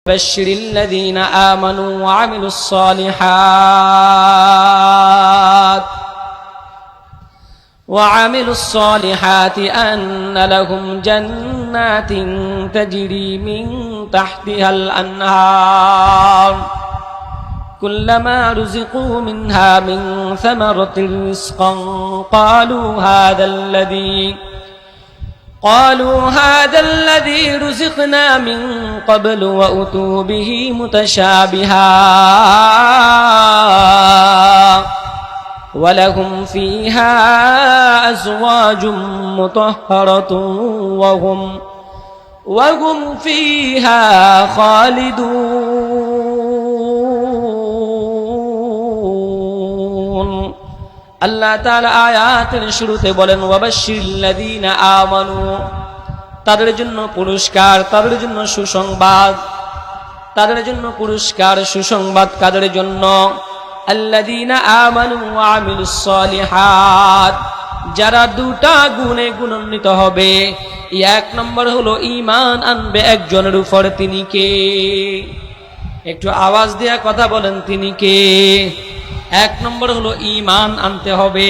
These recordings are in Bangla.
بشر الذين آمنوا وعملوا الصالحات أن لهم جنات تجري من تحتها الأنهار كلما رزقوا منها من ثمرة رزقا قالوا هذا الذي رزقنا من قبل وأتوا به متشابها ولهم فيها أزواج مطهرة وهم فيها خالدون আল্লাহ তাআলা আয়াতের শুরুতে বলেন ওয়াবাশশিরিল্লাযীনা আমানু, তাদের জন্য পুরস্কার, তাদের জন্য সুসংবাদ, তাদের জন্য পুরস্কার সুসংবাদ কাদের জন্য? আল্লাযীনা আমানু ওয়া আমিলুস সালিহাত, যারা দুটা গুণে গুণান্বিত হবে। এক নম্বর হলো ঈমান আনবে একজনের উপর, তিনি কে? একটু আওয়াজ দিয়ে কথা বলেন, তিনি কে? এক নম্বর হলো ঈমান আনতে হবে।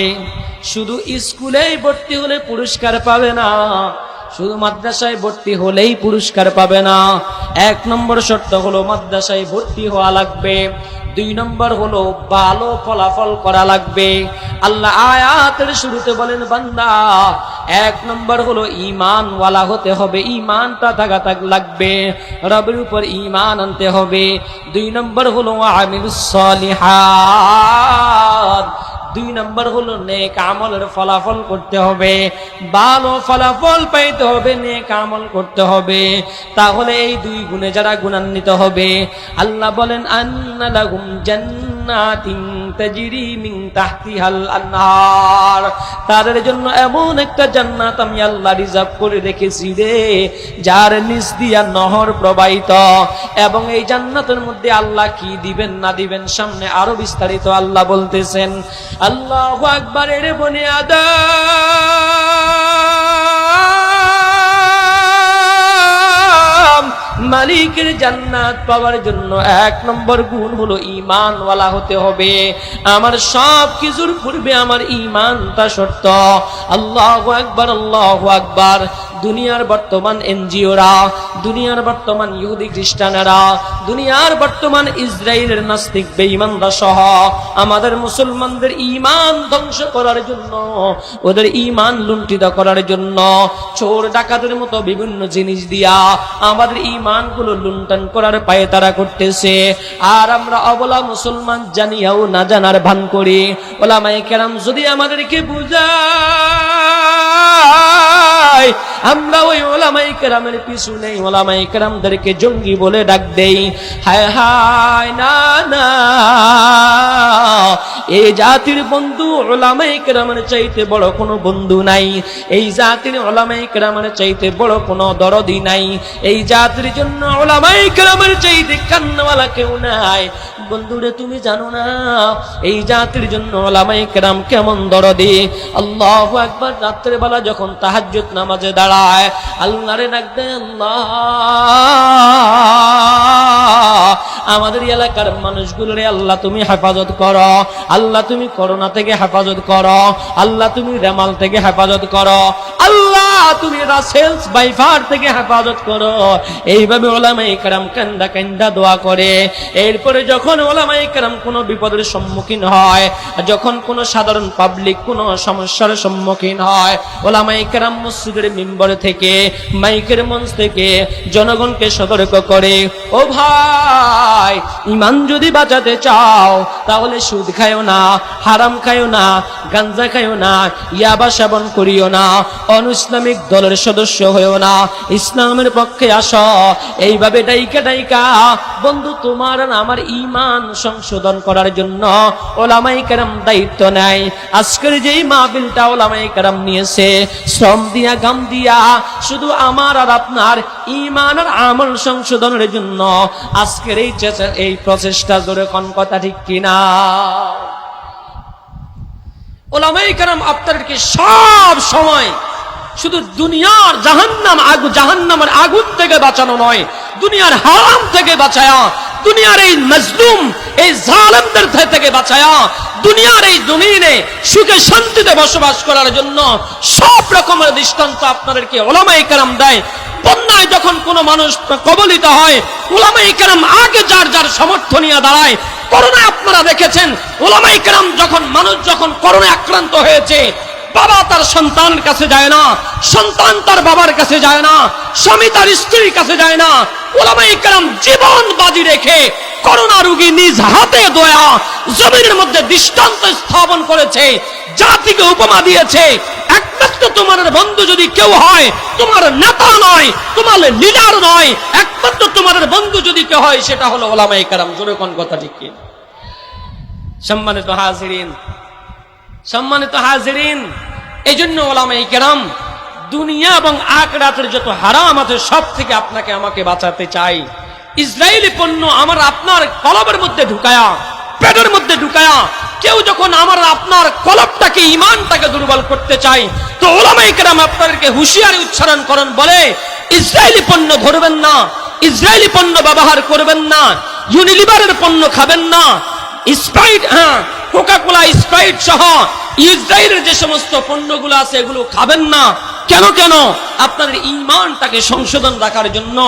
শুধু স্কুলেই ভর্তি হলে পুরস্কার পাবে না, শুধু মাদ্রাসায় ভর্তি হলেই পুরস্কার পাবে না। এক নম্বর শর্ত হলো মাদ্রাসায় ভর্তি হওয়া লাগবে। দুই নম্বর হলো ভালো ফলাফল করা লাগবে। আল্লাহ আয়াতের শুরুতে বলেন বান্দা, এক নম্বর হলো ঈমানওয়ালা হতে হবে, ঈমানটা থাকা লাগবে, রবের উপর ঈমান আনতে হবে। দুই নম্বর হলো আমিলুস সালিহাত, দুই নম্বর হলো নেক আমলের ফলাফল করতে হবে, ভালো ফলাফল পাইতে হবে, নেক আমল করতে হবে। তাহলে এই দুই গুণে যারা গুণান্বিত হবে, আল্লাহ বলেন আন্না লাহুম জান্নাতিন তাজরি মিন তাহতিহাল আনহার, তাদের জন্য এমন একটা জান্নাত আমি আল্লাহ রিজার্ভ করে রেখেছি রে, যার নিচ দিয়া নহর প্রবাহিত। এবং এই জান্নাতের মধ্যে আল্লাহ কি দিবেন না দিবেন সামনে আরো বিস্তারিত আল্লাহ বলতেছেন। আল্লাহু আকবার। এর বনে আদম, মালিকের জান্নাত পাওয়ার জন্য এক নম্বর গুণ হলো ঈমানওয়ালা হতে হবে। আমার সব কিছুর পূর্বে আমার ঈমানটা শর্ত। আল্লাহু আকবার, আল্লাহু আকবার। দুনিয়ার বর্তমান এনজিওরা, দুনিয়ার বর্তমান ইহুদি খ্রিস্টানেরা, দুনিয়ার বর্তমান ইসরায়েলের নাস্তিক বেঈমানরা সহ আমাদের মুসলমানদের ঈমান ধ্বংস করার জন্য, ওদের ঈমান লুণ্ঠিত করার জন্য চোর ডাকাতের মতো বিভিন্ন জিনিস দিয়া আমাদের ঈমানগুলো লুণ্ঠন করার পায়ে তারা করতেছে। আর আমরা অবলা মুসলমান জানিয়াও না জানার ভান করি। ওলামায়ে কেরাম যদি আমাদেরকে বুঝায়, আমরা ওই ওলামায়ে কেরামের পিছু নেই, ওলামায়ে কেরামদেরকে জঙ্গি বলে ডাক দেই। হায় হায়, না না, এই জাতির বন্ধু ওলামায়ে কেরামের চাইতে বড় কোনো বন্ধু নাই, এই জাতির ওলামায়ে কেরামের চাইতে বড় কোনো দরদি নাই, এই জাতির জন্য ওলামায়ে কেরামের চাইতে কান্নাওয়ালা কেউ নাই। বন্ধুরে তুমি জানো না এই জাতির জন্য ওলামায়ে কেরাম কেমন দরদি। আল্লাহু আকবার। রাতের বেলা যখন তাহাজ্জুদ নামাজে দাঁড়ায়, আল্লাহরে ডাক দেয়, আল্লাহ আমাদের এলাকার মানুষগুলোরে আল্লাহ তুমি হেফাজত করো, আল্লাহ তুমি করোনা থেকে হেফাজত করো, আল্লাহ তুমি রেমাল থেকে হেফাজত করো, আল্লাহ তুমি রাসেলস বাইফার থেকে হেফাজত করো। এইভাবে ওলামায়ে কেরাম কান্দা কান্দা দোয়া করে। এরপরে যখন ওলামায়ে কেরাম কোনো বিপদের সম্মুখীন হয়, যখন কোনো সাধারণ পাবলিক কোনো সমস্যার সম্মুখীন হয়, ওলামায়ে কেরাম মসজিদের মিম্বর থেকে, মাইকের মঞ্চ থেকে জনগণকে সতর্ক করে, ও ভাই, ঈমান যদি বাঁচাতে চাও তাহলে সুদ খায়ও না, হারাম খায়ও না, গাঞ্জা খায়ও না, ইয়াবা সেবন করিও না, অনইসলামিক দলের সদস্য হয়েও না, ইসলামের পক্ষে আসো। এইভাবে ডাইকা ডাইকা বন্ধু তোমার আমার ঈমান সংশোধন করার জন্য ওলামায়ে কেরাম দায়িত্ব নেয়। আজকের যেই মাহফিলটা ওলামায়ে কেরাম নিয়েছে, শ্রম দিয়া গাম দিয়া, শুধু আমার আর আপনার ঈমান আর আমল সংশোধনের জন্য আজকের এই প্রচেষ্টা জোরে কোন কথা ঠিক কিনা? ওলামায়ে কেরাম আপনাদেরকে সব সময় শুধু দুনিয়ার জাহান্নামের আগুন থেকে বাঁচানো নয়, দুনিয়ার হারাম থেকে বাঁচায়া, দুনিয়ার এই মজলুম এই জালেমদের থেকে বাঁচায়া, দুনিয়ার এই জমিনে সুখে শান্তিতে বসবাস করার জন্য সব রকমের দৃষ্টান্ত আপনাদেরকে উলামায়ে কেরাম দেয়। বন্যায় যখন কোনো মানুষ কবলিত হয়, উলামায়ে কেরাম আগে যার যার সমর্থন নিয়ে দাঁড়ায়। করোনায় আপনারা দেখেছেন, উলামায়ে কেরাম মানুষ যখন করোনায় আক্রান্ত হয়েছে, বাবা তার সন্তানের কাছে যায় না, সন্তান তার বাবার কাছে যায় না, স্বামী তার স্ত্রীর কাছে যায় না। উলামায়ে কেরাম জীবন বাজি রেখে করোনা রোগী নিজ হাতে দয়া জমিনের মধ্যে দৃষ্টান্ত স্থাপন করেছে, জাতিকে উপমা দিয়েছে। একমাত্র তোমার বন্ধু যদি কেউ হয়, তোমার নেতা নয়, তোমার লিডার নয়, একমাত্র তোমার বন্ধু যদি কেউ হয়, সেটা হলো উলামায়ে কেরাম। জোরে কোন কথা ঠিক কি? সম্মানিত হাজিরিন, সম্মানিত হাজিরিন, এই জন্য উলামায়ে কেরাম দুনিয়া এবং আখিরাতের যত হারাম আছে সব থেকে আপনাকে আমাকে বাঁচাতে চাই। ইসরায়েলি পণ্য আমার আপনার কলবের মধ্যে ঢুকায়া, পেটের মধ্যে ঢুকায়া কেউ যখন আমার আপনার কলবটাকে, ঈমানটাকে দুর্বল করতে চায়, তো উলামায়ে কেরাম আপনাদেরকে হুঁশিয়ারি উচ্চারণ করেন, বলে ইসরায়েলি পণ্য ধরবেন না, ইসরায়েলি পণ্য ব্যবহার করবেন না, ইউনিলিভারের পণ্য খাবেন না, স্প্রাইট, কোকা কোলা, স্প্রাইট সহ ইসরায়েলের যে সমস্ত পণ্যগুলো আছে এগুলো খাবেন না। কেন? আপনার ঈমানটাকে সংশোধন রাখার জন্য,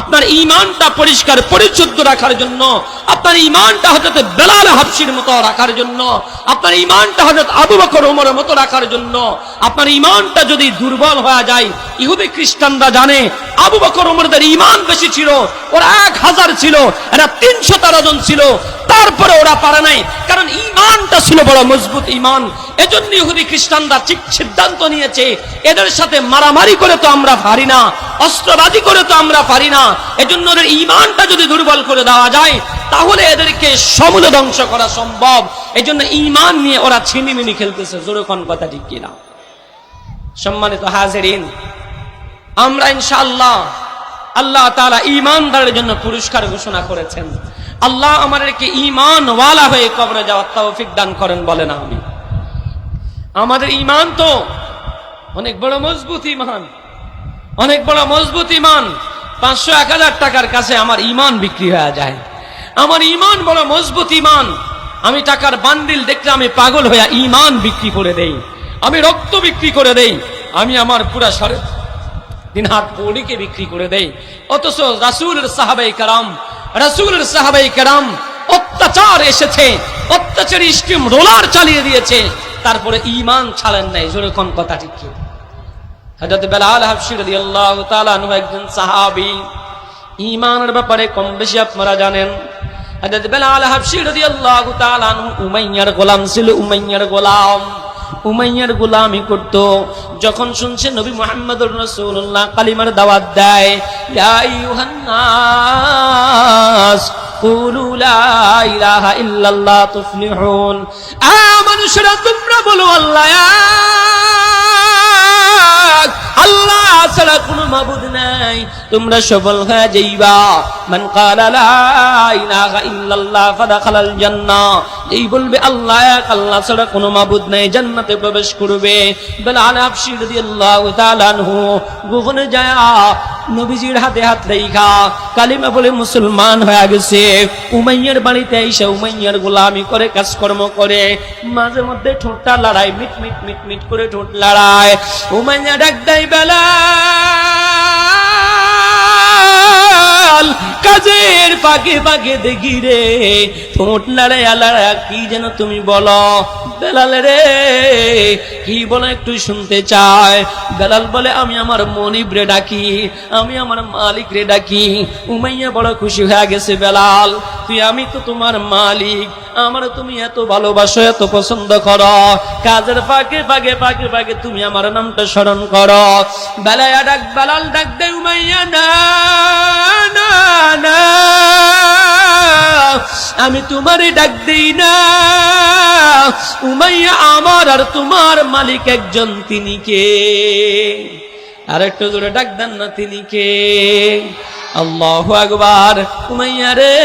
আপনার ঈমানটা পরিষ্কার পরিশুদ্ধ রাখার জন্য, আপনার ঈমানটা হযরত বেলাল হাবশির মতো রাখার জন্য, আপনার ঈমানটা হযরত আবু বকর ওমরের মতো রাখার জন্য। আপনার ঈমানটা যদি দুর্বল হয়ে যায়, ইহুদি খ্রিস্টানরা জানে আবু বকর ওমরদের ঈমান বেশি ছিল, ওরা 1000 ছিল, এরা 313 জন ছিল, তারপরে ওরা পারে নাই, কারণ ঈমানটা ছিল বড় মজবুত ঈমান। এজন্য ইহুদি খ্রিস্টানরা ঠিক সিদ্ধান্ত নিয়েছে, এদের সাথে মারামারি করে তো আমরা পারি না, অস্ত্রবাজি করে তো আমরা পারি না। এজন্য ওদের ঈমানটা যদি দুর্বল করে দেওয়া যায়, তাহলে এদেরকে সমূলে ধ্বংস করা সম্ভব। এজন্য ঈমান নিয়ে ওরা ছিনিমিনি খেলতেছে। জোরে কোন কথা ঠিক কিনা? সম্মানিত হাজিরিন, আমরা ইনশাআল্লাহ, আল্লাহ তাআলা ঈমানদারের জন্য পুরস্কার ঘোষণা করেছেন। আল্লাহ আমাদেরকে ঈমান ওয়ালা হয়ে কবরে যাওয়ার তৌফিক দান করেন, বলেন আমিন। আমাদের ঈমান তো অনেক বড় মজবুত ঈমান, অনেক বড় মজবুত ঈমান। 500-1000 টাকার কাছে আমার ঈমান বিক্রি হয়ে যায়। আমার ঈমান বড় মজবুত ঈমান। আমি টাকার বান্ডিল দেখলে আমি পাগল হয়ে ঈমান বিক্রি করে দেই, আমি রক্ত বিক্রি করে দেই, আমি আমার পুরা দিন হাত পৌড়িকে বিক্রি করে দেই। অথচ রাসূলের সাহাবায়ে কেরাম অত্যাচার এসেছে, অত্যাচারী স্টিম রোলার চালিয়ে দিয়েছে, তারপরে ঈমান ছাড়েন নাই। জোরে কোন কথা ঠিক কি? হযরত বেলাল হাবশী রাদিয়াল্লাহু তাআলা আনহু একজন সাহাবী, ঈমানের ব্যাপারে কম বেশি আপনারা জানেন। হযরত বেলাল হাবশী রাদিয়াল্লাহু তাআলা আনহু উমাইয়ার গোলাম ছিল, উমাইয়ার গোলামি করত। যখন শুনছে নবী মুহাম্মদুর রাসূলুল্লাহ কালিমার দাওয়াত দেয়, ইয়া আইয়ুহান নাস কুলু লা ইলাহা ইল্লাল্লাহ তুফলিহুন, মানুষেরা তোমরা বলো আল্লাহ এক, আল্লাহ ছাড়া কোনো মাবুদ নাই, তোমরা সফল হয়ে যাইবা। মান ক্বালা লা ইলাহা ইল্লাল্লাহ ফাদাখালাল জান্নাহ, এই বলবে আল্লাহ এক, আল্লাহ ছাড়া কোনো মাবুদ নাই, জান্নাতে প্রবেশ করবে। বেলাল হাবশী রাদিয়াল্লাহু তাআলা আনহু গোপনে যায় নবীজির হাতে হাত রেখা কালিমা বলে মুসলমান হয়ে গেছে। উমাইয়ার বাড়িতে এসে উমাইয়ার গোলামি করে, কাজকর্ম করে, মাঝে মধ্যে ঠোঁটটা লড়াই, মিট মিট মিট মিট করে ঠোঁট লড়ায়। উমাইয়া ডাক দেয়, বেলাল কাজের ফাঁকে ফাঁকে দেখি রে ঠোঁট লড়াই আলারা, কি যেন তুমি বলো? বেলাল রে কি বলে একটু শুনতে চায়। বেলাল বলে, আমি আমার মনিব রে ডাকি, আমি আমার মালিক রে ডাকি। উমাইয়া বড় খুশি হয়ে গেছে, বেলাল তুই, আমি তো তোমার মালিক, আমার তুমি এত ভালোবাসো, এত পছন্দ করো, কাজের ফাঁকে ফাঁকে ফাঁকে ফাঁকে তুমি আমার নামটা স্মরণ করো। বেলাল ডাক দে, উমাইয়া না না না, আমি তোমারে ডাক দেই না, উমাইয়া আমার আর তোমার মালিক একজন, তিনি কে? আর একটু জোরে ডাক দেন না, তিনি কে? আল্লাহু আকবার। উমাইয়া রে,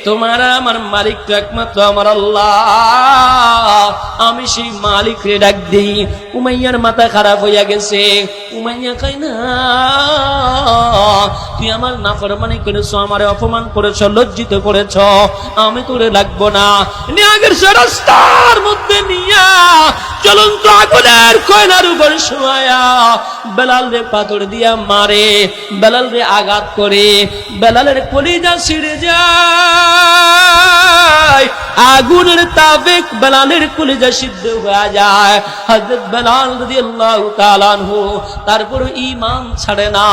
তোমার আমার মালিক তো একমাত্র আমার আল্লাহ, আমি সেই মালিক রে ডাক দিই। উমাইয়ার মাথা খারাপ হইয়া গেছে। উমাইয়া কয় না, তুই আমার নাফরমানি করেছ, আমারে অপমান করেছ, লজ্জিত করেছ, আমি তোরে লাগবো না। নিয়াগের রাস্তার মধ্যে নিয়া জ্বলন্ত আগুনের কয়লার উপর শোয়া বেলাল রে পাথর দিয়া মারে, বেলাল রে আঘাত করে, বেলালের কলিজা ছিঁড়ে যায়, আগুনের তাপে বেলালের কলিজা সিদ্ধ হয়ে যায়। হযরত বেলাল রাদিয়াল্লাহু তাআলা আনহু তারপর ঈমান ছাড়ে না।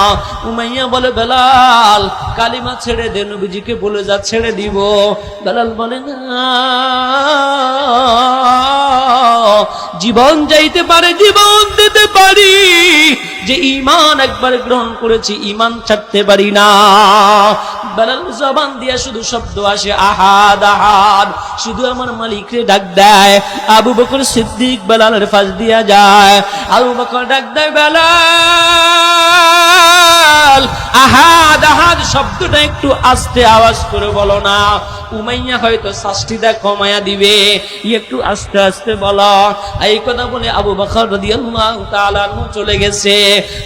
উমাইয়া বলে, বেলাল কালিমা ছেড়ে দে, নবীজিকে বলে যা ছেড়ে দিব। বেলাল বলে, না, জীবন যাইতে পারে, জীবন দিতে পারি, যে ঈমান একবার গ্রহণ করেছি ঈমান ছাড়তে পারি না। বেলাল জবান দিয়া শুধু শব্দ আসে, আহাদ আহাদ, শুধু আমার মালিকরে ডাক দেয়। আবু বকর সিদ্দিক বেলালের পাশ দিয়া যায়। আবু বকর ডাক দেয়, বেলাল আহাদ আহাদ শব্দটা একটু আস্তে আওয়াজ করে বলো না। উমাইয়া হয়তো শাস্তিটা কমায়া দিবে, একটু আস্তে আস্তে বলো। এই কথা বলে আবু বকর রাদিয়াল্লাহু তাআলা আনহু চলে গেছে।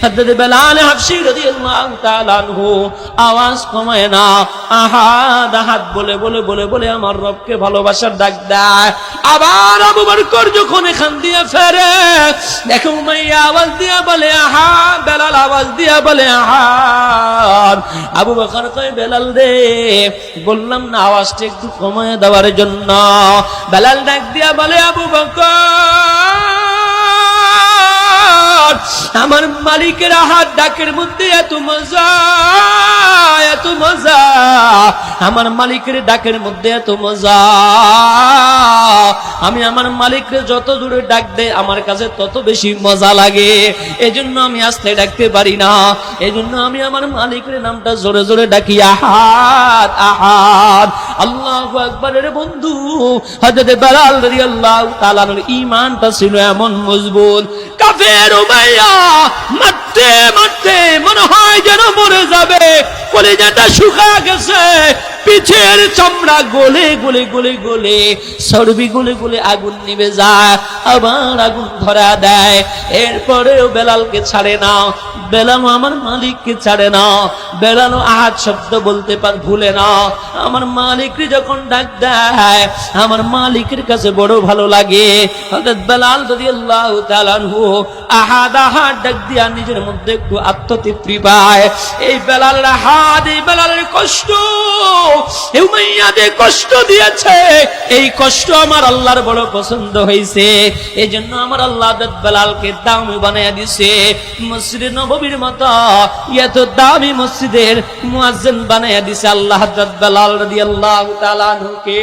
হযরত বেলাল হাবশী রাদিয়াল্লাহু তাআলা আনহু আওয়াজ কমায় না, আহাদ আহাদ বলে বলে বলে বলে আমার রবকে ভালোবাসার ডাক দেয়। আবার আবু বকর যখন এখান দিয়ে ফেরে, দেখো উমাইয়া আওয়াজ দিয়া বলে আহাদ, বেলাল আওয়াজ দিয়া বলে আহাদ। আবু বকর কয়, বেলাল রে, বললাম না আওয়াজটা একটু কমায় দেওয়ার জন্য। বেলাল ডাক দিয়া বলে, আবু বকর, আমার মালিকের আহাদ ডাকের মধ্যে এত মজা, এত মজা, আমার মালিকের ডাকের মধ্যে এত মজা, আমি আমার মালিকরে যত দূরে ডাক দেয় আমার কাছে তত বেশি মজা লাগে। এজন্য আমি আস্তে ডাকতে পারি না, এজন্য আমি আমার মালিকের নামটা জোরে জোরে ডাকি, আহাদ আহাদ। আল্লাহু আকবারের বন্ধু, হযরত বেলাল রাদিয়াল্লাহু তাআলার ঈমানটা ছিল এমন মজবুত, কাফের উমাইয়া মারতে মারতে মনে হয় যেন মরে যাবে, কলিজাটা শুকিয়ে গেছে, পিছের চামড়া গলে গলে গলে গলে, চর্বি গলে গলে আগুন নিভে যায়, আবার আগুন ধরা দেয়। এরপরেও বেলালকে ছাড়ে না, বেলাল আমার মালিককে ছাড়ে না, বেলাল আহাদ শব্দ বলতে ভুলে না। আমার মালিককে যখন ডাক দেয় আমার মালিকের কাছে বড় ভালো লাগে। হযরত বেলাল রাদিয়াল্লাহু তাআলা আনহু আহাদ আহাদ ডাক দিয়া নিজের মধ্যে একটু আত্মতৃপ্তি পায়। এই বেলালের আহাদ, এই বেলালের কষ্ট, উমাইয়া যে কষ্ট দিয়েছে, এই কষ্ট আমার আল্লাহর বড় পছন্দ হয়েছে। এই জন্য আমার আল্লাহ বেলালকে দামি বানাইয়া দিছে, মসজিদে নববীর মতো এত দামি মসজিদের মুয়াজ্জিন বানাইয়া দিছে আল্লাহ হযরত বেলাল রাদিয়াল্লাহু তাআলা আনহুকে।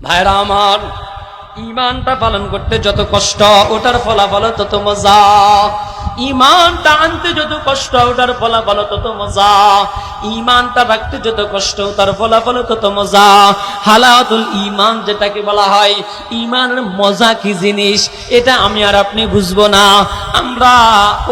ভাইরা আমার, ঈমানটা পালন করতে যত কষ্ট, ওটার ফলাফল তত মজা। ঈমানটা আনতে যত কষ্ট, ওটার ফলাফল তত মজা। ঈমানটা রাখতে যত কষ্ট, তার ফলাফল তত মজা। হালাওয়াতুল ঈমান যেটাকে বলা হয়, ঈমানের মজা কি জিনিস এটা আমি আর আপনি বুঝবো না। আমরা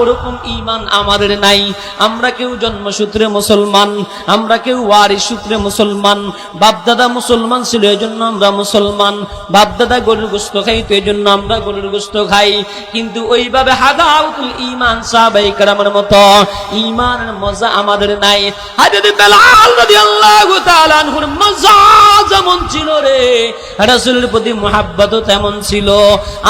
ওরকম ঈমান আমাদের নাই। আমরা কেউ জন্মসূত্রে মুসলমান, আমরা কেউ ওয়ারিস সূত্রে মুসলমান, বাপদাদা মুসলমান ছিল এজন্য আমরা মুসলমান, বাপদাদা গরুর গোশত খাইতো এজন্য আমরা গরুর গোশত খাই। কিন্তু ওইভাবে হালাওয়াতুল ঈমান সাহাবায়ে কেরামের মতো ঈমানের মজা আমাদের নাই। হযরত বেলাল রাদিয়াল্লাহু তাআলা আনহুর মজা যেমন ছিল রে, রাসূলের প্রতি মুহাব্বতও তেমন ছিল।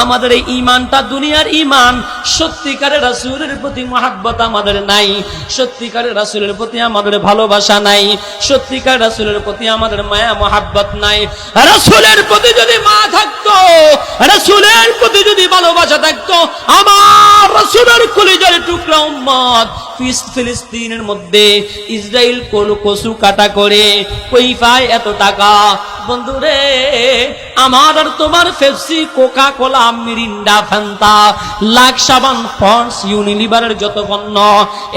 আমাদের এই ঈমানটা দুনিয়ার ঈমান, সত্যিকারের রাসূলের প্রতি মুহাব্বত আমাদের নাই, সত্যিকারের রাসূলের প্রতি আমাদের ভালোবাসা নাই, সত্যিকারের রাসূলের প্রতি আমাদের মায়া মুহাব্বত নাই। রাসূলের প্রতি যদি মায়া থাকতো, রাসূলের প্রতি যদি ভালোবাসা থাকতো, আমার রাসূলের কলিজার টুকরা উম্মত ফিলিস্তিনের মধ্যে ইসরায়েল কচু কাটা করে কই পায় এত টাকা। বন্ধুরে, আমার আর তোমার Pepsi, Coca Cola, Mirinda, Fanta, Lux সাবান, পন্ডস, ইউনিলিভারের যত পণ্য,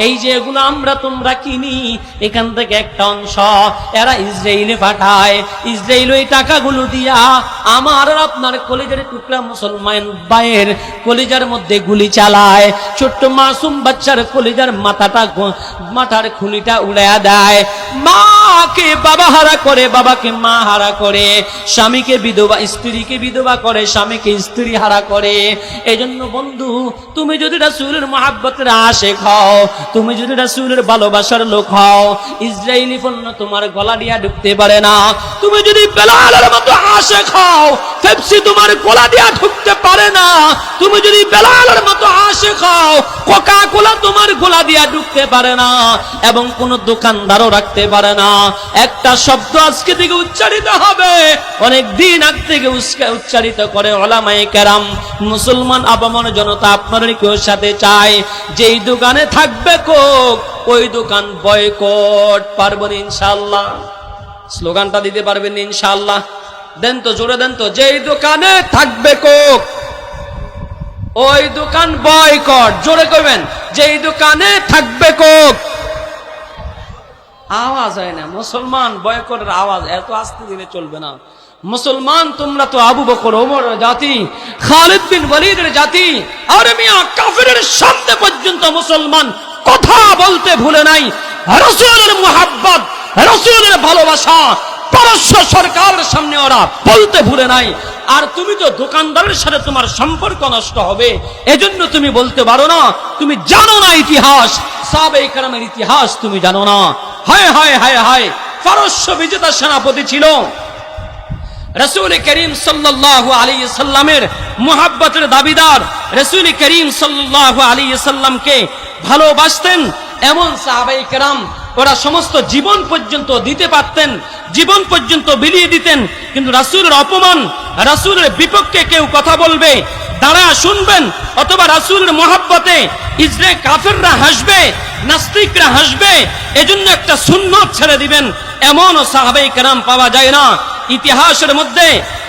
এই যে এগুলো আমরা তোমরা কিনি, এখান থেকে একটা অংশ এরা ইসরায়েলে পাঠায়। ইসরায়েল ওই টাকাগুলো দিয়া আমার আর আপনার কলিজার টুকরা মুসলমান ভাইয়ের কলিজার মধ্যে গুলি চালায়। ছোট্ট মাসুম বাচ্চার কলিজার মাথার খুলিটা উড়াইয়া দেয়। মাকে বাবা হারা করে, বাবাকে মা হারা করে, স্বামীকে বিধবা, স্ত্রীকে বিধবা করে, স্বামীকে স্ত্রী হারা করে। এজন্য বন্ধু, তুমি যদি রাসূলের মহব্বতের আশিক হও, তুমি যদি রাসূলের ভালোবাসার লোক হও, ইসরায়েলি পণ্য তোমার গলা দিয়া ঢুকতে পারে না। তুমি যদি বেলালের মতো আশিক হও, পেপসি তোমার গলা দিয়া ঢুকতে পারে না। তুমি যদি বেলালের মতো আশিক হও, কোকা কোলা তোমার গলা দিয়া ঢুকতে পারে না, এবং কোন দোকানদারও রাখতে পারে না। একটা শব্দ আজকে থেকে উচ্চারিত হবে, অনেক দিন আগ থেকে উচ্চারিত করে উলামায়ে কেরাম। মুসলমান আপামর জনতা আপনাদের কেউ সাথে চায়, যেই দোকানে থাকবে কোক, ওই দোকান বয়কট। পারবেন ইনশাআল্লাহ? স্লোগানটা দিতে পারবেন ইনশাআল্লাহ? দেন তো, জোরে দেন তো। যেই দোকানে থাকবে কোক, ওই দোকান বয়কট। জোরে করবেন, যেই দোকানে থাকবে কোক। আওয়াজ হয় না। মুসলমান বয়কটের আওয়াজ এত আস্তে দিলে চলবে না। মুসলমান তোমরা তো আবু বকর ওমর জাতি, খালিদ বিন ওয়ালিদের জাতি। আর মিয়া কাফিরের সামনে পর্যন্ত মুসলমান কথা বলতে ভুলে নাই। রাসূলের মুহাব্বত, রাসূলের ভালোবাসা পারস্য সরকারের সামনে ওরা বলতে ভুলে নাই। আর তুমি তো দোকানদারের সাথে তোমার সম্পর্ক নষ্ট হবে, এজন্য তুমি বলতে পারো না। তুমি জানো না ইতিহাস, সাহাবায়ে কেরামের ইতিহাস তুমি জানো না। হায় হায় হায় হায়, পারস্য বিজেতা সেনাপতি ছিল, রাসূল করিম সাল্লাল্লাহু আলাইহি সাল্লামের মুহাব্বতের দাবিদার, রাসূল করিম সাল্লাল্লাহু আলাইহি সাল্লামকে ভালোবাসতেন এমন সাহাবায়ে কেরাম, ওরা সমস্ত জীবন পর্যন্ত দিতে পারতেন, জীবন পর্যন্ত বিলিয়ে দিতেন। কিন্তু রাসূলের অপমান, রাসূলের বিপক্ষে কেউ কথা বলবে, দাঁড়া শুনবেন, অথবা রাসূলের মুহাব্বতে ইসরায়েল কাফেররা হাসবে, নাস্তিকরা হাসবে, এজন্য একটা সুন্নত ছেড়ে দিবেন, এমন সাহাবায়ে কেরাম পাওয়া যায় না। ইতিহাসের মধ্যে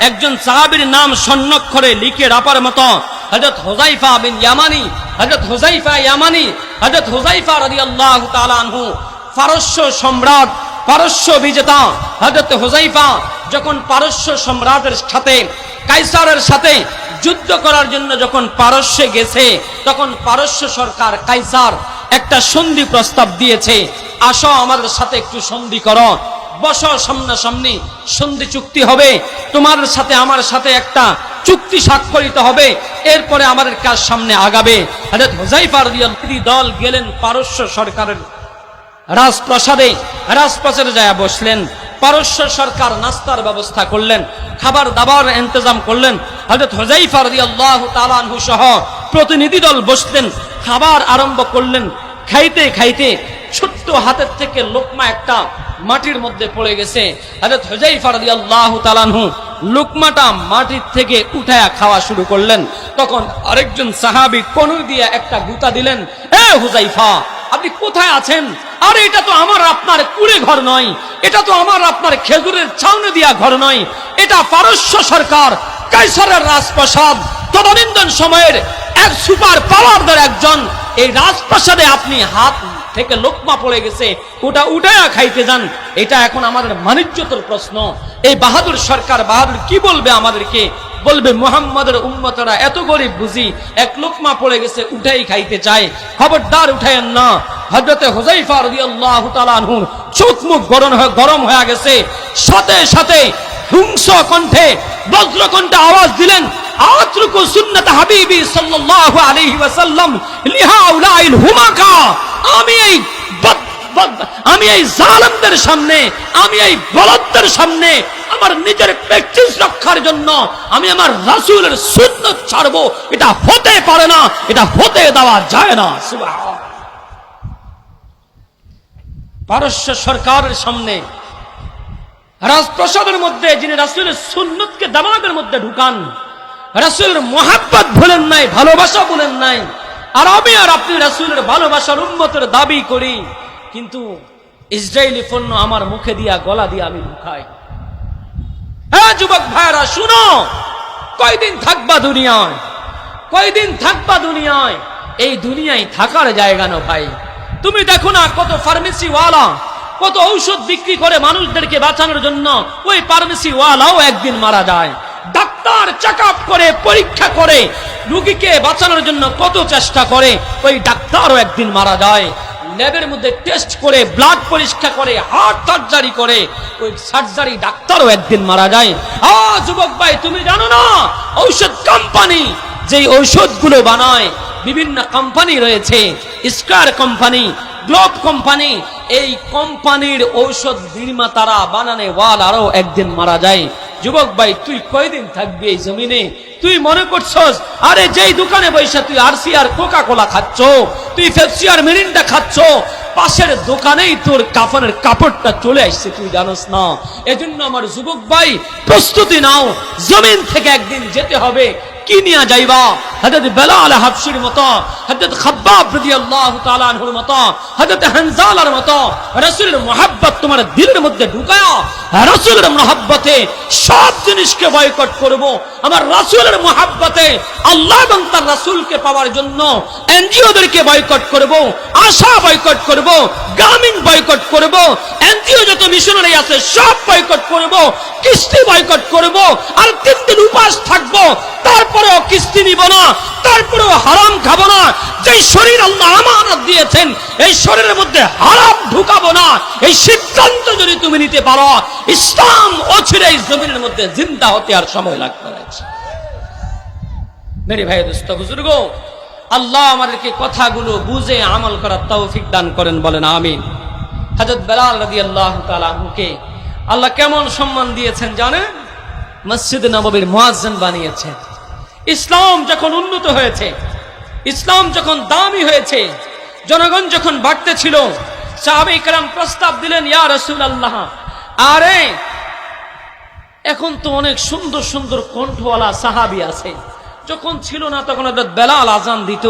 একজন সাহাবীর নাম স্বর্ণাক্ষরে লিখে রাখার মতো, হযরত হুযায়ফা বিন ইয়ামানি, হযরত হুযায়ফা ইয়ামানি, হযরত হুযায়ফা রাদিয়াল্লাহু তাআলা আনহু, পারস্য সম্রাট, পারস্য বিজেতা হযরত হুযায়ফা যখন পারস্য সম্রাটের সাথে, কাইসারের সাথে যুদ্ধ করার জন্য যখন পারস্যে গেছে, তখন পারস্য সরকার, কাইসার একটা সন্ধি প্রস্তাব দিয়েছে, আসো আমাদের সাথে একটু সন্ধি করো, বসো সামনাসামনি, সন্ধি চুক্তি হবে, তোমার সাথে আমার সাথে একটা চুক্তি স্বাক্ষরিত হবে, এরপরে আমাদের কাজ সামনে আগাবে। হযরত হুযায়ফা রাদিয়াল্লাহু দল গেলেন পারস্য সরকারের রাজপ্রাসাদে, রাজপ্রাসাদে যায় বসলেন। পারস্য সরকার নাস্তার ব্যবস্থা করলেন, খাবার দাবার ইন্তজাম করলেন। হযরত হুযায়ফা রাদিয়াল্লাহু তাআলা আনহু সহ প্রতিনিধি দল বসলেন, খাবার আরম্ভ করলেন। খাইতে খাইতে ছোট্ট হাতের থেকে লোকমা একটা মাটির মধ্যে পড়ে গেছে। হযরত হুযায়ফা রাদিয়াল্লাহু তাআলা আনহু লোকমাটা মাটির থেকে উঠায়া খাওয়া শুরু করলেন। তখন আরেকজন সাহাবী কনুই দিয়ে একটা গুতা দিলেন, এ হুযায়ফা, আপনি কোথায় আছেন? আরে এটা তো আমার আপনার কুড়ে ঘর নয়, এটা তো আমার আপনার খেজুরের ছাউনি দিয়া ঘর নয়, এটা পারস্য সরকার, কাইসারের রাজপ্রাসাদ, তদানীন্তন সময়ের এক সুপার পাওয়ারদার একজন। এই রাজপ্রাসাদে আপনি হাত থেকে লোকমা পড়ে গেছে, ওটা উঠায়া খাইতে যান। এটা এখন আমাদের মানিজ্যতের প্রশ্ন। এই বাহাদুর সরকার, বাহাদুর কি বলবে আমাদেরকে? বলবে মুহাম্মাদের উম্মতরা এত গরিব বুঝি, এক লোকমা পড়ে গেছে উঠাই খাইতে চায়, খবরদার উঠায়েন না। হযরত হুযায়ফা রাদিয়াল্লাহু তাআলা আনহু চোখ মুখ গরম হয়ে গেছে, সাথে সাথে হিংস্র কণ্ঠে, বজ্র কণ্ঠে আওয়াজ দিলেন, আতরুকু সুন্নাত হাবিবি সাল্লাল্লাহু আলাইহি ওয়াসাল্লাম লিহাউলাইল হুমাকা। আমি এই জালেমদের সামনে, আমি এই বলদদের সামনে আমার নিজের প্র্যাকটিস রক্ষার জন্য আমি আমার রাসূলের সুন্নাত ছাড়বো, এটা হতে পারে না, এটা হতে দেওয়া যায় না। সুবহানাল্লাহ। পারস্য সরকারের সামনে, রাজপ্রাসাদের মধ্যে যিনি রাসূলের সুন্নতকে দামাগের মধ্যে ঢুকান, রাসূলের মুহাব্বত ভুলেন নাই, ভালোবাসা ভুলেন নাই। আর আমি আর আপনি রাসূলের ভালোবাসার উম্মতের দাবি করি, কিন্তু ইসরায়েলি পণ্য আমার মুখে দিয়া, গলা দিয়া আমি ঢুকাই। হ্যাঁ যুবক ভাইরা শুনো, কয়দিন থাকবা দুনিয়ায়, কয়দিন থাকবা দুনিয়ায়? এই দুনিয়ায় থাকার জায়গা না ভাই। তুমি দেখো না কত ফার্মেসি ওয়ালা কত ঔষধ বিক্রি করে মানুষদেরকে বাঁচানোর জন্য, ওই ফার্মেসি ওয়ালাও একদিন মারা যায়। ডাক্তার চেক আপ করে পরীক্ষা করে রোগীকে বাঁচানোর জন্য কত চেষ্টা করে, ওই ডাক্তারও একদিন মারা যায়। ল্যাবের মধ্যে টেস্ট করে ব্লাড পরীক্ষা করে হার্ট সার্জারি করে, ওই সার্জারি ডাক্তারও একদিন মারা যায়। যুবক ভাই তুমি জানো না, ঔষধ কোম্পানি যেই ঔষধগুলো বানায়, বিভিন্ন কোম্পানি রয়েছে, স্কার কোম্পানি, গ্লোব কোম্পানি, এই কোম্পানির ঔষধ নির্মাতারা বানানে ওয়াল আরো একদিন মারা যায়। যুবক ভাই তুই কয়দিন থাকবি এই জমিনে? তুই মনে করছস আরে যেই দোকানে বৈশা তুই আরসি আর কোকা কোলা খাচ্ছ, তুই পেপসি আর মিরিন্ডা খাচ্ছ, পাশের দোকানেই তোর কাফনের কাপড়টা চলে আসছে, তুই জানোস না। এজন্য আমার যুবক ভাই প্রস্তুতি নাও, জমিন থেকে একদিন যেতে হবে। কি নিয়ে যাইবা? হযরত বেলাল হাবশির মতো, হযরত খাব্বাব রাদিয়াল্লাহু তাআলা আনহুর মতো, হযরত হানজালার মতো রাসূলের মুহাব্বত তোমার দিলের মধ্যে ঢুকায়া রাসূলের মুহাব্বতে সব জিনিসকে বয়কট করব। আমার রাসূলের মুহাব্বতে আল্লাহ এবং তার রাসূলকে পাওয়ার জন্য এনজিওদেরকে বয়কট করব, আশা বয়কট করব, গ্রামীণ বয়কট করব, এনজিও যত মিশনারি আছে সব বয়কট করব, কিস্তি বয়কট করব, আর 3 দিন উপাস থাকব, তারপরেও কিস্তি নিব না, তারপরেও হারাম খাবো না। যেই শরীর আল্লাহ আমানত দিয়েছেন এই শরীরের মধ্যে হারাম ঢুকাবো না, এই সিদ্ধান্ত যদি তুমি নিতে পারো, ইসলাম অচিরে এই জমিনের মধ্যে জিন্দা হতে আর সময় লাগবে না। মেরে ভাই দোস্ত বুজুর্গ, আল্লাহ আমাদেরকে কথাগুলো বুঝে আমল করার তৌফিক দান করেন, বলেন আমিন। হযরত বেলাল রাদিয়াল্লাহু তাআলা আনহুকে আল্লাহ কেমন সম্মান দিয়েছেন জানেন? মসজিদ নববীর মুয়াজ্জিন বানিয়েছেন। ইসলাম যখন উন্নত হয়েছে, ইসলাম যখন দামি হয়েছে, জনগণ যখন বাড়তে ছিল, সাহাবায়ে কেরাম প্রস্তাব দিলেন, ইয়া রাসূলুল্লাহ, আরে এখন তো অনেক সুন্দর সুন্দর কণ্ঠওয়ালা সাহাবী আছে, যখন ছিল না তখন হযরত বেলাল আজান দিত,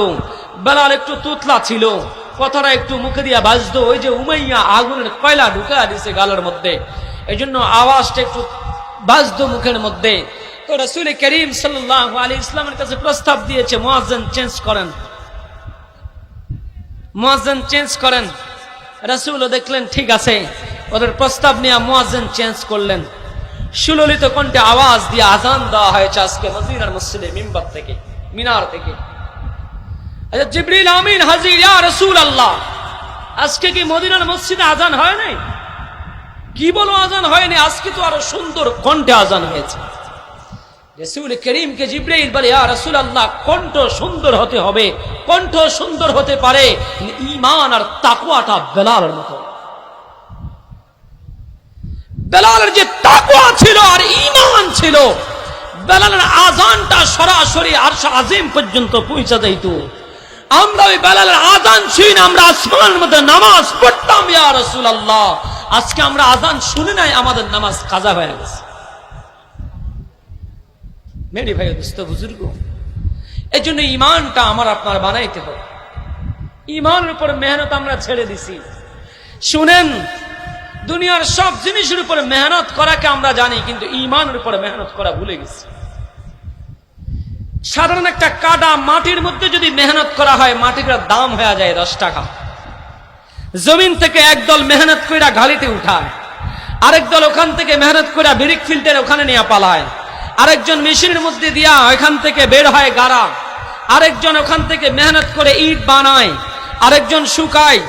বেলাল একটু তুতলা ছিল, কথাটা একটু মুখে দিয়া বাজতো, ওই যে উমাইয়া আগুনের কয়লা ঢুকায়া দিছে গালের মধ্যে, এই জন্য আওয়াজটা একটু বাজতো মুখের মধ্যে। তো রাসূল করিম সাল্লাল্লাহু আলাইহি ওয়াসাল্লামের কাছে প্রস্তাব দিয়েছে, মুয়াজ্জিন চেঞ্জ করেন, মুয়াজ্জিন চেঞ্জ করেন। রাসূলও দেখলেন ঠিক আছে, ওদের প্রস্তাব নিয়ে মুয়াজ্জিন চেঞ্জ করলেন। সুললিত কণ্ঠে আওয়াজ দিয়ে আজান দেওয়া হয়েছে আজকে মদিনার মসজিদে মিম্বার থেকে, মিনার থেকে। আচ্ছা জিবরিল আমিন হাজির, ইয়া রাসূলুল্লাহ, আজকে কি মদিনার মসজিদে আজান হয় নাই? কি বলো আজান হয়নি? আজকে তো আরো সুন্দর কণ্ঠে আজান হয়েছে। রাসূল করিমকে জিবরাইল বলে, ইয়া রাসূলুল্লাহ, কণ্ঠ সুন্দর হতে হবে, কণ্ঠ সুন্দর হতে পারে ঈমান আর তাকওয়াটা বেলালের মতো। বেলালের যে তাকওয়া ছিল আর ঈমান ছিল, বেলালের আজানটা সরাসরি আরশ আজিম পর্যন্ত পৌঁছে যাইত। আমরা ওই বেলালের আজান শুনে আমরা আসমানের মধ্যে নামাজ পড়তাম, ইয়া রাসূলুল্লাহ। আজকে আমরা আজান শুনে নাই, আমাদের নামাজ কাজা হয়ে গেছে। মেরে ভাই দোস্ত বুজুর্গ, এই জন্য ইমানটা আমার আপনার বানাইতে হবে। ইমানের উপর মেহনত আমরা ছেড়ে দিছি। শুনেন, দুনিয়ার সব জিনিসের উপরে মেহনত করাকে আমরা জানি, কিন্তু ইমানের উপরে মেহনত করা ভুলে গেছি। সাধারণ একটা কাটা মাটির মধ্যে যদি মেহনত করা হয়, মাটিটার দাম হয়ে যায় 10 টাকা। জমিন থেকে একদল মেহনত কইরা গাড়িতে উঠায়, আরেক দল ওখান থেকে মেহনত কইরা ব্রিক ফিল্টার ওখানে নিয়ে পালায়, আরেকজন মেশিনের মধ্যে দিয়া ওখান থেকে বের হয় গাড়া, আরেকজন ওখান থেকে মেহনত করে ইট বানায়, আরেকজন শুকায়,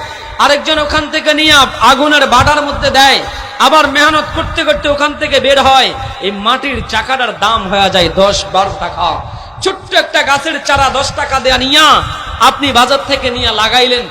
আরেকজন ওখান থেকে নিয়ে আগুনের বাটার মধ্যে দেয়, আবার মেহনত করতে করতে ওখান থেকে বের হয়। এই মাটির চাকাটার দাম হয়ে যায় 10-12 টাকা। ছোট্ট একটা গাছের চারা 10 টাকা দেয়া নিয়া আপনি বাজার থেকে নিয়ে লাগাইলেন,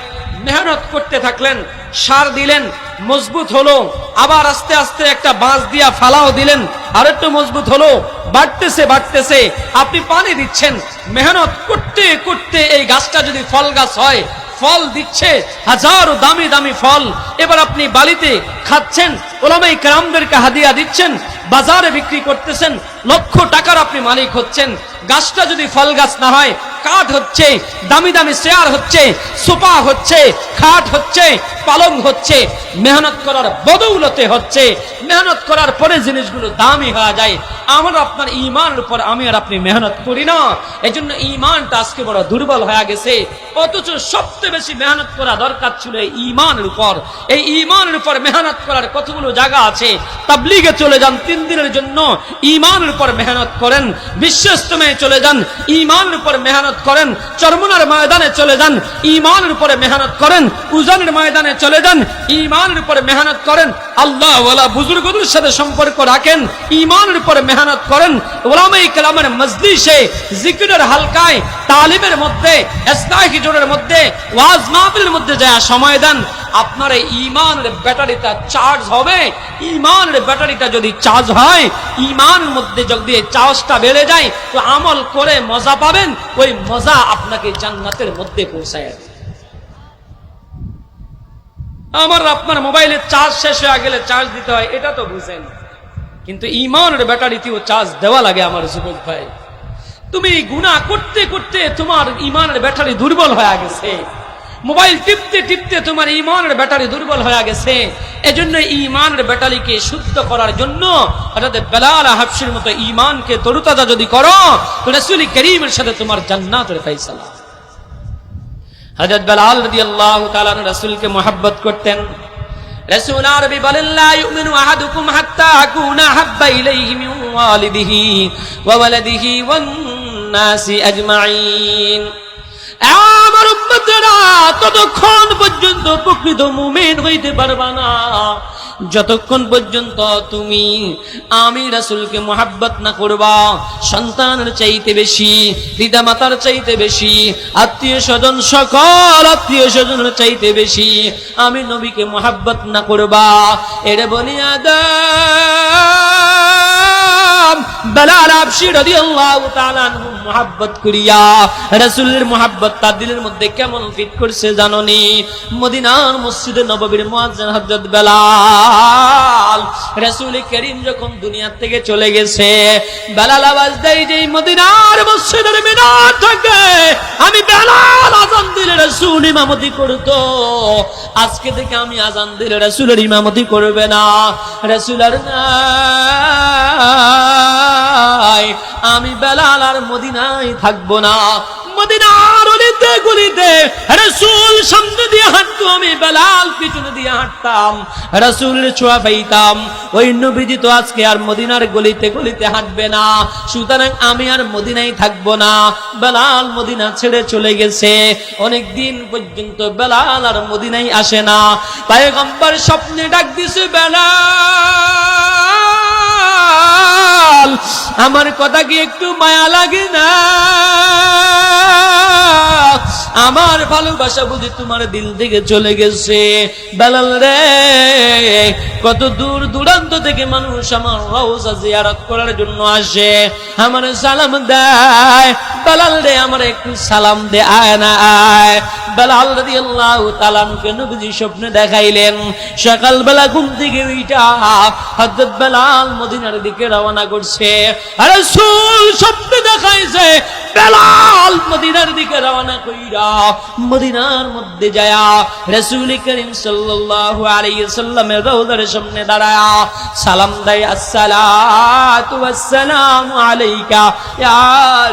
মেহনত করতে থাকলেন, সার দিলেন, মজবুত হলো, আবার আস্তে আস্তে একটা বাঁশ দিয়া ফালাও দিলেন, আর একটু মজবুত হলো, বাড়তেছে বাড়তেছে, আপনি পানি দিচ্ছেন, মেহনত করতে করতে এই গাছটা যদি ফল গাছ হয়, ফল দিচ্ছে হাজারো দামি দামি ফল, এবার আপনি বালিতে খাচ্ছেন, ওলামায়ে কেরামদেরকে হাদিয়া দিচ্ছেন, বাজারে বিক্রি করতেছেন, লক্ষ টাকার আপনি মালিক হচ্ছেন। গাছটা যদি ফল গাছ না হয়, কাঠ হচ্ছে, দামি দামি চেয়ার হচ্ছে, সোফা হচ্ছে, খাট হচ্ছে, পালং হচ্ছে, মেহনত করার বদৌলতে হচ্ছে। মেহনত করার পরে জিনিসগুলো দামি হয়ে যায়। আমার আপনার ঈমানের উপর আমি আর আপনি মেহনত করি না, এজন্য ঈমানটা আজকে বড় দুর্বল হয়ে গেছে। অথচ সবচেয়ে বেশি মেহনত করা দরকার ছিল এই ঈমানের উপর। এই ঈমানের উপর মেহনত করার কতগুলো জায়গা আছে। তাবলীগে চলে যান, 3 দিনের জন্য ঈমানের উপর মেহনত করেন। বিশ্ব ইজতেমায় চলে যান, ঈমানের উপর মেহনত করেন। চরমনার ময়দানে চলে যান, ঈমানের উপরে মেহনত করেন। উজানের ময়দানে চলে যান, ঈমানের উপরে মেহনত করেন। আল্লাহ ওয়ালা বুজুর্গদের সাথে সম্পর্ক রাখেন, ঈমানের উপরে মেহনত করেন। উলামায়ে কেরামের মজলিসে, জিকিরের হালকায়, তালিমের মধ্যে, ইসলাহি জোরের মধ্যে, ওয়াজ মাহফিলের মধ্যে যায় সময় দেন। আপনার এই ঈমানের ব্যাটারিটা চার্জ হবে। ঈমানের ব্যাটারিটা যদি চার্জ হয়, ঈমানের মধ্যে যদি চার্জটা বেড়ে যায়, তো আমল করে মজা পাবেন। ওই মজা আপনাকে জান্নাতের মধ্যে পৌঁছায় দেবে। আমার আপনার মোবাইলের চার্জ শেষ হয়ে গেলে চার্জ দিতে হয়, এটা তো বুঝেন, কিন্তু ঈমানের ব্যাটারিতেও চার্জ দেওয়া লাগে। আমার যুবক ভাই, তুমি গুনাহ করতে করতে তোমার ঈমানের ব্যাটারি দুর্বল হয়ে গেছে। মোবাইল টিপতে টিপতে তোমার ঈমানের ব্যাটারি দুর্বল হয়ে গেছে। এজন্য ঈমানের ব্যাটারিকে শুদ্ধ করার জন্য অর্থাৎ বেলাল হাবশির মতো ঈমানকে তরুতাজা যদি করো, তো রাসূল করিমের সাথে তোমার জান্নাতের ফয়সালা। হযরত বেলাল রাদিয়াল্লাহু তাআলা রাসূলকে মুহাব্বত করতেন। রাসূল আরবি বলেন, লা ইউমিনু আহাদুকুম হাত্তা আকুনা হাব্বা ইলাইহি মিন ওয়ালিদিহি ওয়া ওয়ালাদিহি ওয়ান নাসি আজমাইন। আমার উম্মতেরা ততক্ষণ পর্যন্ত প্রকৃত মুমিন হইতে পারবা না যতক্ষণ পর্যন্ত তুমি আমি রাসূলকে মুহাব্বত না করবা। সন্তানের চাইতে বেশি, পিতা মাতার চাইতে বেশি, আত্মীয় স্বজন সকল আত্মীয় স্বজনের চাইতে বেশি আমি নবীকে মুহাব্বত না করবা। এরে বলিয়া বেলাল হাবশী রাদিয়াল্লাহু তাআলা আনহু মুহাব্বত করিয়া রাসূলের মুহাব্বত তার দিলের মধ্যে কেমন ফিট করছে জানোনি? মদিনার মসজিদে নববীর মুয়াজ্জিন হযরত বেলাল, রাসূল করিম যখন দুনিয়া থেকে চলে গেছে, বেলাল আওয়াজ দেয় যে মদিনার মসজিদের মিনার থেকে আমি বেলাল আযান দিলে রাসূল ইমামতি করতো, আজকে থেকে আমি আযান দিলে রাসূলের ইমামতি করবে না। রাসূল আর আমি বেলাল আর মদিনায় থাকবো না। মদিনার অলিতে গলিতে রাসূল সামনে দিয়ে হাঁটতো, আমি বেলাল পিছনে দিয়ে হাঁটতাম, রাসূলের ছোঁয়া পাইতাম। ওই নবীজি তো আজকে আর মদিনার গলিতে গলিতে হাঁটবে না, সুতরাং আমি আর মদিনায় থাকবো না। বেলাল মদিনা ছেড়ে চলে গেছে। অনেক দিন পর্যন্ত বেলাল আর মদিনায় আসে না। পয়গম্বর স্বপ্নে ডাক দিছে, বেলাল আমার কথা কি একটু মায়া লাগে না? আমার ভালোবাসা বুঝি তোমার দিল থেকে চলে গেছে? বেলাল রে, কত দূর দূরান্ত থেকে মানুষ আমার রওজা জিয়ারত করার জন্য আসে, আমার সালাম দেয়। বেলাল রে, আমার একটু সালাম দে, আয় না আয়। বেলাল রাদিয়াল্লাহু তাআলা কে নবীজি স্বপ্নে দেখাইলেন। সকালবেলা ঘুম থেকে উঠা হযরত বেলাল মদিনার দিকে রওনা করছে। রাসূল স্বপ্নে দেখাইছে বেলাল মদিনার দিকে রওনা কইরা মদিনার মধ্যে যায়া রাসূল করিম সাল্লাল্লাহু আলাইহি সাল্লামের রওজার সামনে দাঁড়ায়া সালাম দেয়, আসসালাতু ওয়াসসালামু আলাইকা ইয়া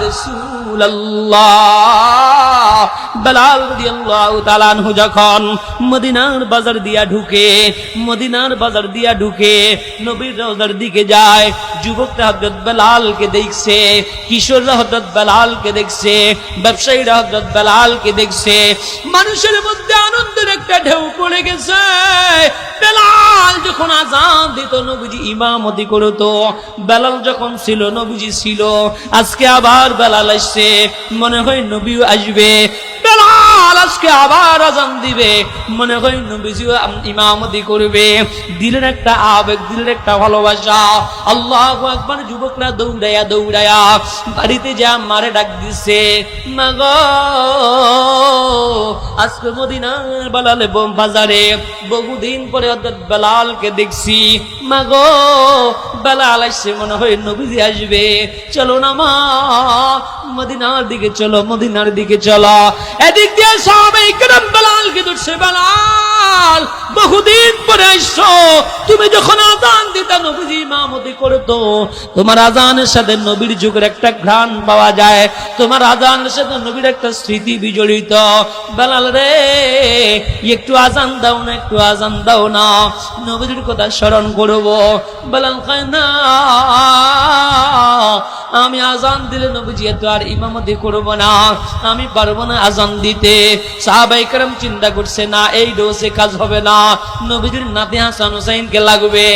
রাসূলুল্লাহ। বেলাল রাদিয়াল্লাহু তাআলা আনহু যখন মদিনার বাজার দিয়া ঢুকে, মদিনার বাজার দিয়া ঢুকে নবীর রওজার দিকে যায়, যুবকরা হযরত বেলালকে দেখছে, কিশোররা হযরত বেলালকে দেখছে, ব্যবসায়ীরা হযরত বেলালকে দেখছে। মানুষের মধ্যে আনন্দের একটা ঢেউ পড়ে গেছে। বেলাল যখন আযান দিত নবীজি ইমামতি করত, বেলাল যখন ছিল নবীজি ছিল, আজকে আবার বেলাল আসছে, মনে হয় নবীও আসবে। বেলাল আজকে আবার আযান দিবে, মনে হয় নবীজিও ইমামতি করবে। দিলের একটা আবেগ, দিলের একটা ভালোবাসা। আল্লাহু আকবার। যুবকরা দৌড়ায়া দৌড়ায়া বাড়িতে যা মারে ডাক দিছে, মাগো আজকে মদিনার বেলালে বাজারে বহুদিন পরে হযরত বেলালকে দেখছি, মাগো বেলাল আসছে, মনে হয় নবীজি আসবে, চলো না মা মদিনার দিকে চলো, মদিনার দিকে চলো। এদিক দিয়ে সাহাবায়ে কেরাম বেলালকে ধরছে, বেলাল বহুদিন পরে আসছো, তুমি যখন আযান দিতা নবীজি ইমামতি করতো, তোমার আযানের সাথে নবীর যুগের একটা ঘ্রাণ পাওয়া যায়, তোমার আযানের সাথে নবীর একটা স্মৃতি বিজড়িত। বেলাল রে একটু আযান দাও না, একটু আযান দাও না, নবীর কথা স্মরণ করব। বেলাল কয় না, আমি আযান দিলে নবীজি এত আর ইমামতি করব না, আমি পারবো না আযান দিতে। সাহাবায়ে কেরাম চিন্তা করছে, না এই ডোসে কাজ হবে না, নবীজির নাতি হাসান হুসাইনকে লাগবে।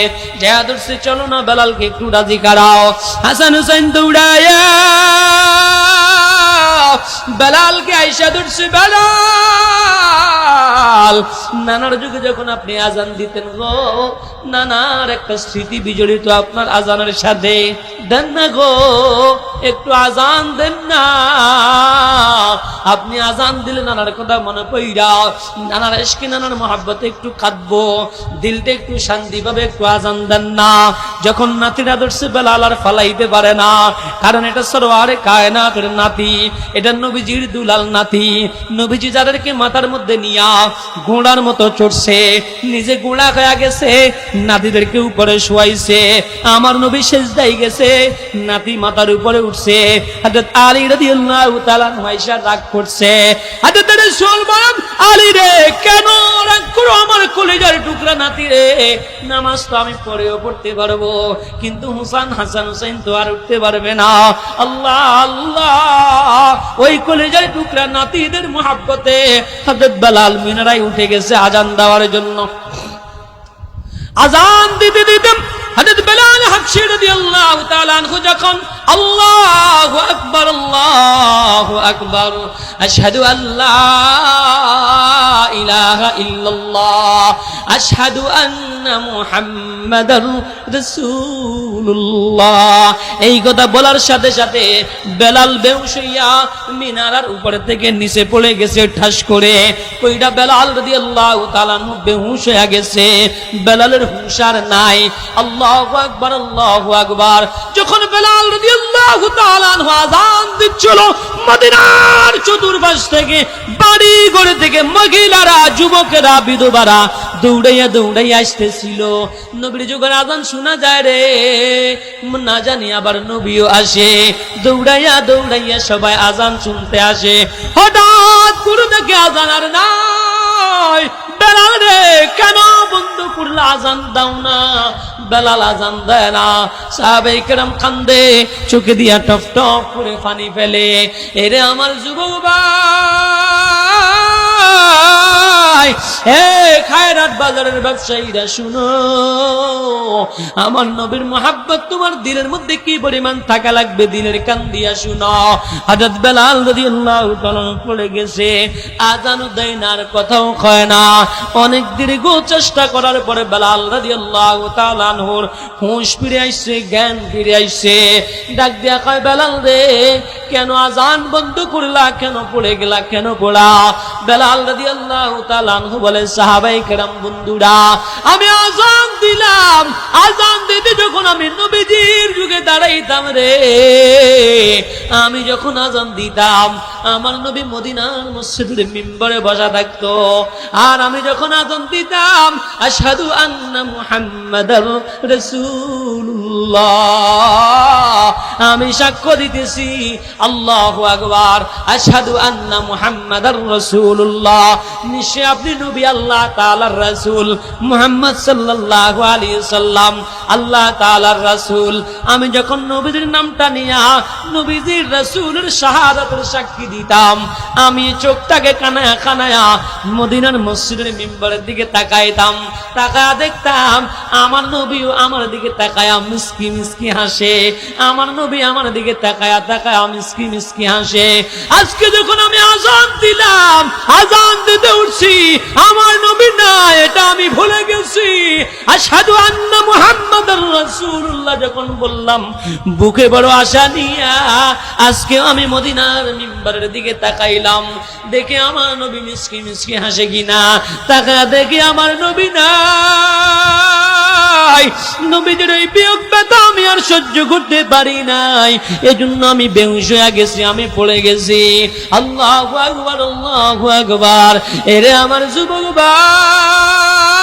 যা ধরছে, চলো না বেলালকে একটু রাজি করাও। হাসান হুসাইন দৌড়ায়া বেলালকে আইসা ধরছে, বেলাল নানার যুগে যখন আপনি আযান দিতেন গো, নানার একটা স্মৃতি বিজড়িত আপনার আযানের সাথে, দেন না গো একটু আযান দেন না। আপনি আযান দিলে নানার কথা মনে পইরা, নানার ইশকে নানার মহব্বতে একটু কাঁদবো, দিলটা একটু শান্তি পাবে, একটু আযান দেন না। যখন নাতিরা ধরছে, বেলাল আর ফালাইতে পারে না, কারণ এটা সরওয়ারে কায়নাতের নাতি, এটা নবীজির দুলাল নাতি। নবীজি যাদেরকে মাথার মধ্যে নিয়া ঘোড়ার মতো চড়ছে, নিজে ঘোড়া হয়ে গেছে, নাতিদেরকে উপরে শোয়াইছে, আমার নবী সেজদায় গেছে, নাতি মাথার উপরে উঠছে। হযরত আলী রাদিয়াল্লাহু তাআলা আয়েশা রাগ করছে, হযরত রাসূল বলেন, আলী রে কেন রাগ করো, আমার কলিজার টুকরা নাতি রে, নামাজ তো আমি পরেও পড়তে পারবো, কিন্তু হাসান হুসাইন তো আর উঠতে পারবে না। আল্লাহ আল্লাহ, ওই কলিজার টুকরা নাতিদের মহব্বতে হযরত বেলাল মিনারায় উঠে গেছে আযান দেওয়ার জন্য। আযান দিতে দিতে হযরত বেলাল হাবশী রাদিয়াল্লাহু তাআলা আনহু যখন আল্লাহু আকবার আল্লাহু আকবার আশহাদু আল্লা ইলাহা ইল্লাল্লাহ আশহাদু আন্না মুহাম্মাদার রাসূলুল্লাহ, এই কথা বলার সাথে সাথে বেলাল বেহুশ হইয়া মিনারার উপর থেকে নিচে পড়ে গেছে ঠাস করে। কইটা বেলাল রাদিয়াল্লাহু তাআলা আনহু বেহুশ হয়ে গেছে, বেলালের হুঁশ আর নাই। আল্লাহু আকবার আল্লাহু আকবার। যখন বেলাল রাদিয়াল্লাহু তাআলা আনহু আযান দিচ্ছিল, মদিনার চতুর্পাশ থেকে, বাড়ি ঘর থেকে মহিলারা, যুবকেরা, বিধবারা দৌড়াইয়া দৌড়াইয়া আসতেছিল। নবীর যুগের আযান শোনা যায় রে, না জানি আবার নবীও আসে, দৌড়াইয়া দৌড়াইয়া সবাই আযান শুনতে আসে। হঠাৎ করে দেখে আযান আর নাই। বেলাল রে কেন বন্ধ করলে, আযান দাও না। বেলাল আযান দেয় না। সাহাবায়ে কেরাম কান্দে, চোখে দিয়া টপ টপ করে পানি ফেলে। এরে আমার যুবক ভাই, হে খায়রাত বাজারের ব্যবসায়ীরা শুনো, আমার নবীর মহব্বত তোমার দিলের মধ্যে কি পরিমাণ থাকা লাগবে, দিলের কান দিয়া শুনো। হযরত বেলাল রাদিয়াল্লাহু তাআলা পড়ে গেছে, আযান দেয় না, আর কথাও কয় না। অনেক দীর্ঘ চেষ্টা করার পরে বেলাল রাদিয়াল্লাহু তাআলা আনহুর হুঁশ ফিরে আইছে, জ্ঞান ফিরে আইছে। ডাক দিয়া কয়, বেলাল রে কেন আযান বন্ধ করলা, কেন পড়ে গেলা, কেন পড়া? বেলাল রাদিয়াল্লাহু তাআলা আনহু বলে, সাহাবায়ে কেরাম বন্ধুরা, আমি আযান দিলাম, আযান দিতে যখন আমি নবীজির যুগে দাঁড়াইতাম রে, আমি যখন আযান দিতাম আমার নবী মদিনার মসজিদের মিম্বরে বসা থাকতো, আর আমি যখন আযান দিতাম আশহাদু আন্না মুহাম্মাদার রাসূলুল্লাহ, আমি সাক্ষ্য দিতেছি আল্লাহু আকবার, আশহাদু আন্না মুহাম্মাদার রাসূলুল্লাহ, নিশ্চয় আপনি নবী আল্লাহ তাআলার রাসূল, মুহাম্মদ সাল্লাল্লাহু আলাইহি সাল্লাম আল্লাহ তাআলার রাসূল। আমি যখন নবীর নামটা নিয়া নবীজির রাসূলের শাহাদাতের সাক্ষী দিতাম, আমি চোখটাকে কানায়া কানায়া মদিনার মসজিদের মিম্বরের দিকে তাকাইতাম, তাকায়া দেখতাম আমার নবীও আমার দিকে তাকায়া মিসকি মিসকি হাসে, আমার নবী আমার দিকে তাকায়া তাকায়া মিসকি মিসকি হাসে। আজকে যখন আমি আযান দিলাম, আযান দিতে উঠছি, আমার নবী না, এটা আমি ভুলে গেছি। আশহাদু আন্না মুহাম্মাদার রাসূলুল্লাহ যখন বললাম, বুকে বড় আশা নিয়া আজকে আমি মদিনার মিম্বরের দিকে তাকাইলাম, দেখে আমার নবী মিসকি মিসকি হাসে কিনা, তাকা দেখে আমার নবী নাই। নবীজির এই বিয়োগ ব্যথা আমি আর সহ্য করতে পারি নাই, এজন্য আমি বেহুশ হয়ে গেছি, আমি পড়ে গেছি। আল্লাহু আকবার, আল্লাহু আকবার। এরে আমার যুবক ভাই,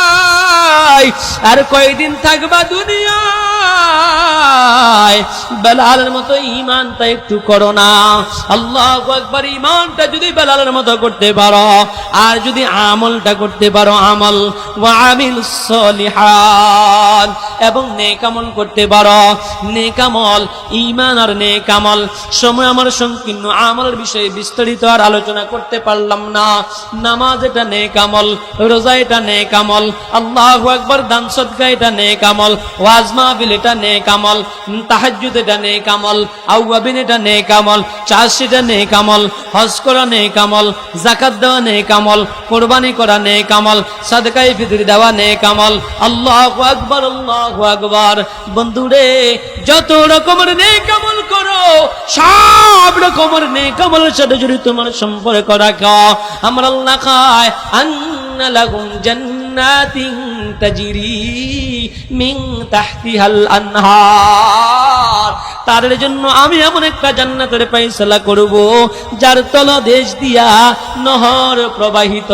আর কয়দিন থাকবা দুনিয়ায়? বেলালের মতো ঈমানটা একটু করো না। আল্লাহু আকবার। ঈমানটা যদি বেলালের মতো করতে পারো, আর যদি আমলটা করতে পারো, আমল ওয়া আমিলুস সলিহাত, এবং নেক আমল করতে পারো, নেক আমল, ঈমান আর নেক আমল। সময় আমার সংকীর্ণ, আমলের বিষয়ে বিস্তারিত আর আলোচনা করতে পারলাম না। নামাজ এটা নেক আমল, রোজা এটা নেক আমল, আল্লাহু আকবার, দান সদকা এটা নেক আমল, ওয়াজ মাহফিল এটা নেক আমল, তাহাজ্জুদ এটা নেক আমল, আওয়াবিন এটা নেক আমল, চাষ এটা নেক আমল, হজ করা নেক আমল, যাকাত দেওয়া নেক আমল, কুরবানি করা নেক আমল, সাদকায়ে ফিতর দেওয়া নেক আমল। আল্লাহু আকবার, আল্লাহু আকবার। বন্ধুরে, যত রকমের নেক আমল করো, সব রকমের নেক আমলের সাথে যদি তোমার সম্পর্ক রাখো, আমার আল্লাহ কয় আন্না লাহুম জান্নাতিন তাজরি মিন তাহতিহাল আনহার, তাদের জন্য আমি এমন একটা জান্নাতের ফয়সালা করব যার তলদেশ দিয়া নহর প্রবাহিত।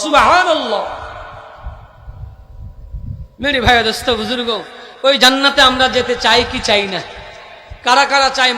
সুবহানাল্লাহ। মেরে ভাই, দোস্ত, বুজুর্গ, ওই জান্নাতে আমরা যেতে চাই কি চাই না? কারা কারা চাই?